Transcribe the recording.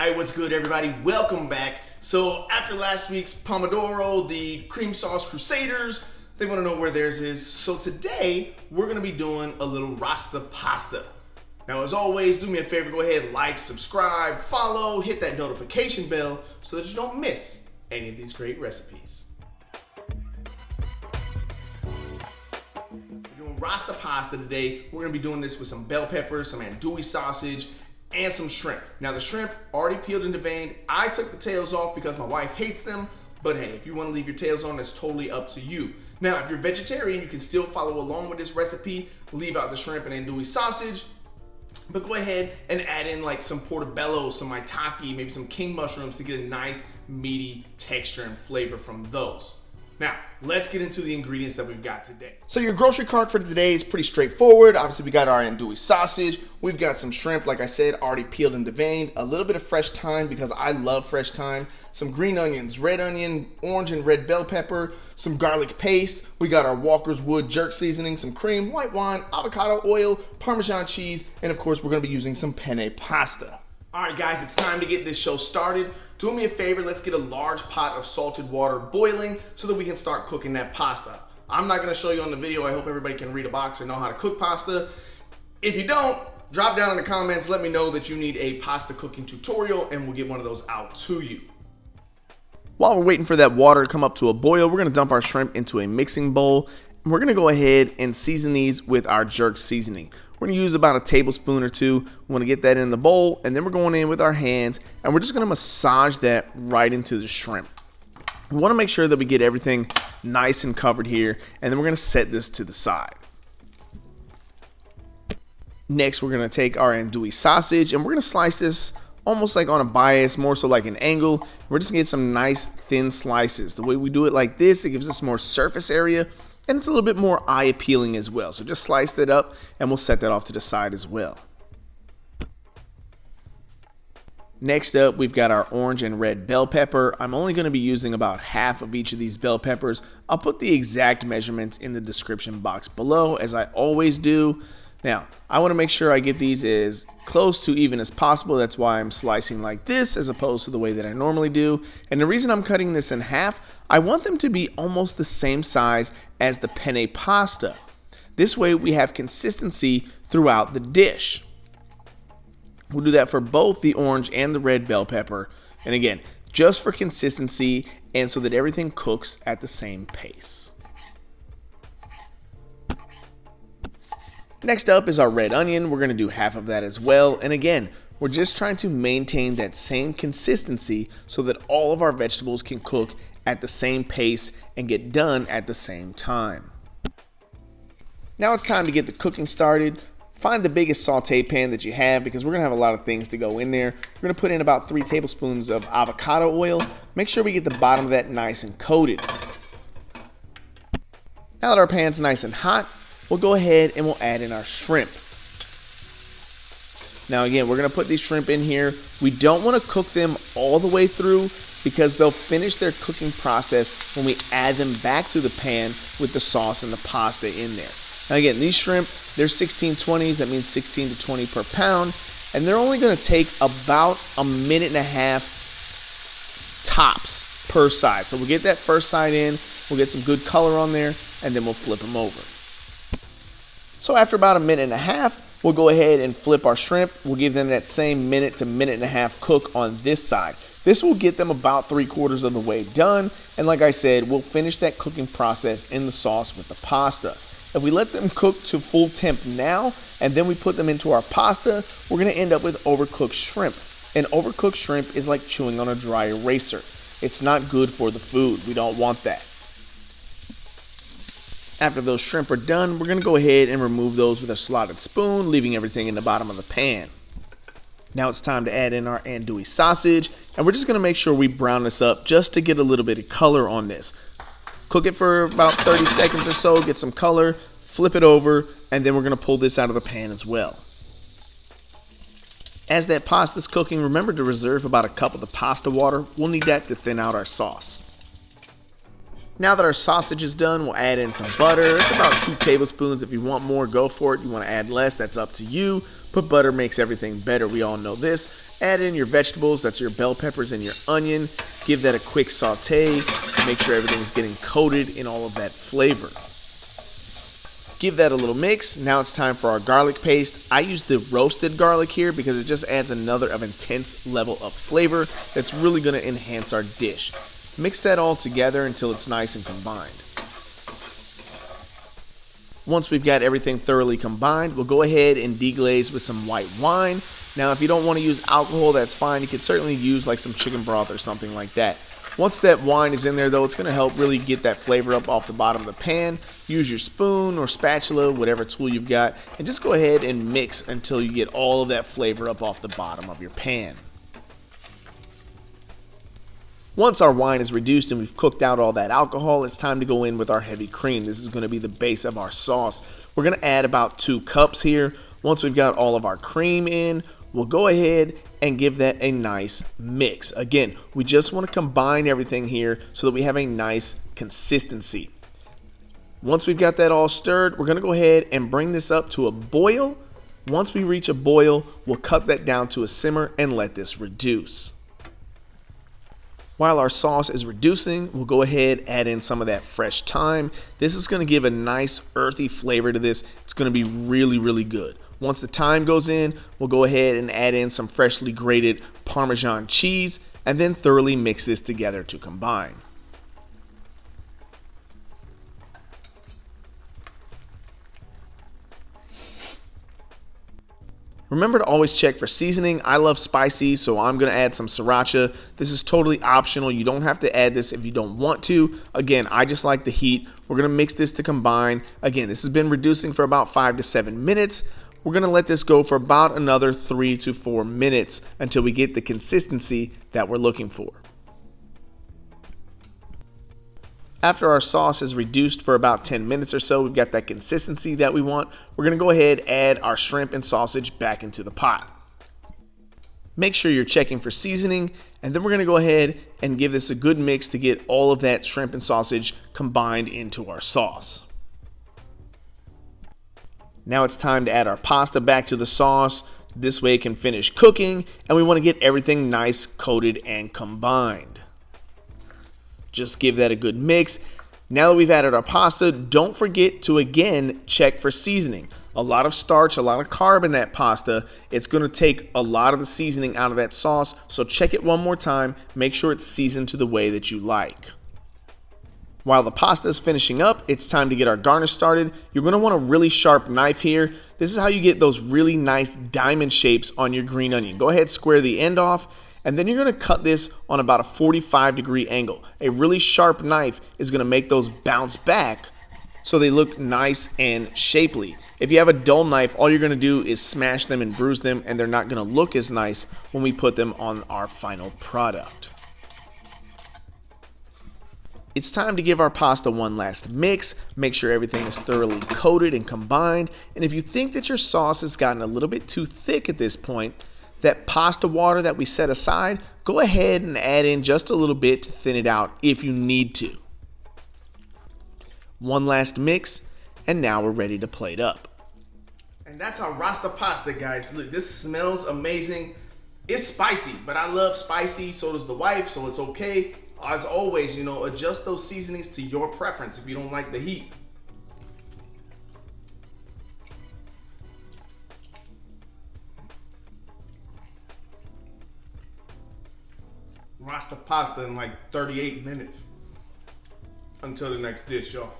Hey, what's good, everybody? Welcome back. So after last week's Pomodoro, the cream sauce crusaders, they want to know where theirs is. So today we're going to be doing a little RASTA pasta. Now, as always, do me a favor, go ahead, like, subscribe, follow, hit that notification bell so that you don't miss any of these great recipes. We're doing RASTA pasta today. We're going to be doing this with some bell peppers, some andouille sausage, and some shrimp. Now the shrimp already peeled and deveined. I took the tails off because my wife hates them, but hey, if you want to leave your tails on, that's totally up to you. Now, if you're vegetarian, you can still follow along with this recipe, leave out the shrimp and andouille sausage, but go ahead and add in like some portobello, some maitake, maybe some king mushrooms to get a nice meaty texture and flavor from those. Now, let's get into the ingredients that we've got today. So your grocery cart for today is pretty straightforward. Obviously, we got our andouille sausage. We've got some shrimp, like I said, already peeled and deveined. A little bit of fresh thyme because I love fresh thyme. Some green onions, red onion, orange and red bell pepper, some garlic paste. We got our Walkerwoods jerk seasoning, some cream, white wine, avocado oil, Parmesan cheese, and of course, we're gonna be using some penne pasta. All right, guys, it's time to get this show started. Do me a favor, let's get a large pot of salted water boiling so that we can start cooking that pasta. I'm not gonna show you on the video. I hope everybody can read a box and know how to cook pasta. If you don't, drop down in the comments, let me know that you need a pasta cooking tutorial and we'll get one of those out to you. While we're waiting for that water to come up to a boil, we're gonna dump our shrimp into a mixing bowl. We're gonna go ahead and season these with our jerk seasoning. We're gonna use about a tablespoon or two. We wanna get that in the bowl, and then we're going in with our hands, and we're just gonna massage that right into the shrimp. We wanna make sure that we get everything nice and covered here, and then we're gonna set this to the side. Next, we're gonna take our andouille sausage, and we're gonna slice this almost like on a bias, more so like an angle. We're just gonna get some nice thin slices. The way we do it like this, it gives us more surface area, and it's a little bit more eye appealing as well. So just slice that up and we'll set that off to the side as well. Next up, we've got our orange and red bell pepper. I'm only going to be using about half of each of these bell peppers. I'll put the exact measurements in the description box below, as I always do. Now, I want to make sure I get these as close to even as possible. That's why I'm slicing like this as opposed to the way that I normally do. And the reason I'm cutting this in half, I want them to be almost the same size as the penne pasta. This way we have consistency throughout the dish. We'll do that for both the orange and the red bell pepper. And again, just for consistency and so that everything cooks at the same pace. Next up is our red onion. We're going to do half of that as well. And again, we're just trying to maintain that same consistency so that all of our vegetables can cook at the same pace and get done at the same time. Now it's time to get the cooking started. Find the biggest saute pan that you have because we're going to have a lot of things to go in there. We're going to put in about 3 tablespoons of avocado oil. Make sure we get the bottom of that nice and coated. Now that our pan's nice and hot, we'll go ahead and we'll add in our shrimp. Now again, we're gonna put these shrimp in here. We don't wanna cook them all the way through because they'll finish their cooking process when we add them back to the pan with the sauce and the pasta in there. Now again, these shrimp, they're 16/20s, that means 16 to 20 per pound, and they're only gonna take about a minute and a half tops per side. So we'll get that first side in, we'll get some good color on there, and then we'll flip them over. So after about a minute and a half, we'll go ahead and flip our shrimp. We'll give them that same minute to minute and a half cook on this side. This will get them about 3/4 of the way done. And like I said, we'll finish that cooking process in the sauce with the pasta. If we let them cook to full temp now, and then we put them into our pasta, we're gonna end up with overcooked shrimp. And overcooked shrimp is like chewing on a dry eraser. It's not good for the food. We don't want that. After those shrimp are done, we're gonna go ahead and remove those with a slotted spoon, leaving everything in the bottom of the pan. Now it's time to add in our andouille sausage, and we're just gonna make sure we brown this up just to get a little bit of color on this. Cook it for about 30 seconds or so, get some color, flip it over, and then we're gonna pull this out of the pan as well. As that pasta's cooking, remember to reserve about a cup of the pasta water. We'll need that to thin out our sauce. Now that our sausage is done, we'll add in some butter. It's about 2 tablespoons. If you want more, go for it. You want to add less, that's up to you. But butter makes everything better. We all know this. Add in your vegetables, that's your bell peppers and your onion. Give that a quick saute. Make sure everything's getting coated in all of that flavor. Give that a little mix. Now it's time for our garlic paste. I use the roasted garlic here because it just adds another intense level of flavor that's really going to enhance our dish. Mix that all together until it's nice and combined. Once we've got everything thoroughly combined, we'll go ahead and deglaze with some white wine. Now, if you don't want to use alcohol, that's fine. You could certainly use like some chicken broth or something like that. Once that wine is in there, though, it's going to help really get that flavor up off the bottom of the pan. Use your spoon or spatula, whatever tool you've got, and just go ahead and mix until you get all of that flavor up off the bottom of your pan. Once our wine is reduced and we've cooked out all that alcohol, it's time to go in with our heavy cream. This is going to be the base of our sauce. We're going to add about 2 cups here. Once we've got all of our cream in, we'll go ahead and give that a nice mix. Again, we just want to combine everything here so that we have a nice consistency. Once we've got that all stirred, we're going to go ahead and bring this up to a boil. Once we reach a boil, we'll cut that down to a simmer and let this reduce. While our sauce is reducing, we'll go ahead and add in some of that fresh thyme. This is going to give a nice earthy flavor to this. It's going to be really, really good. Once the thyme goes in, we'll go ahead and add in some freshly grated Parmesan cheese and then thoroughly mix this together to combine. Remember to always check for seasoning. I love spicy, so I'm going to add some sriracha. This is totally optional. You don't have to add this if you don't want to. Again, I just like the heat. We're going to mix this to combine. Again, this has been reducing for about 5 to 7 minutes. We're going to let this go for about another 3 to 4 minutes until we get the consistency that we're looking for. After our sauce is reduced for about 10 minutes or so, we've got that consistency that we want. We're going to go ahead and add our shrimp and sausage back into the pot. Make sure you're checking for seasoning, and then we're going to go ahead and give this a good mix to get all of that shrimp and sausage combined into our sauce. Now it's time to add our pasta back to the sauce. This way it can finish cooking, and we want to get everything nice, coated, and combined. Just give that a good mix. Now that we've added our pasta, don't forget to again check for seasoning. A lot of starch, a lot of carb in that pasta. It's going to take a lot of the seasoning out of that sauce, so check it one more time. Make sure it's seasoned to the way that you like. While the pasta is finishing up, it's time to get our garnish started. You're going to want a really sharp knife here. This is how you get those really nice diamond shapes on your green onion. Go ahead, square the end off. And then you're going to cut this on about a 45-degree angle. A really sharp knife is going to make those bounce back so they look nice and shapely. If you have a dull knife, all you're going to do is smash them and bruise them, and they're not going to look as nice when we put them on our final product. It's time to give our pasta one last mix. Make sure everything is thoroughly coated and combined. And if you think that your sauce has gotten a little bit too thick at this point, that pasta water that we set aside, go ahead and add in just a little bit to thin it out if you need to. One last mix, and now we're ready to plate up. And that's our RASTA pasta, guys. Look, this smells amazing. It's spicy, but I love spicy, so does the wife, so it's okay. As always, adjust those seasonings to your preference if you don't like the heat. RASTA pasta in like 38 minutes until the next dish, y'all.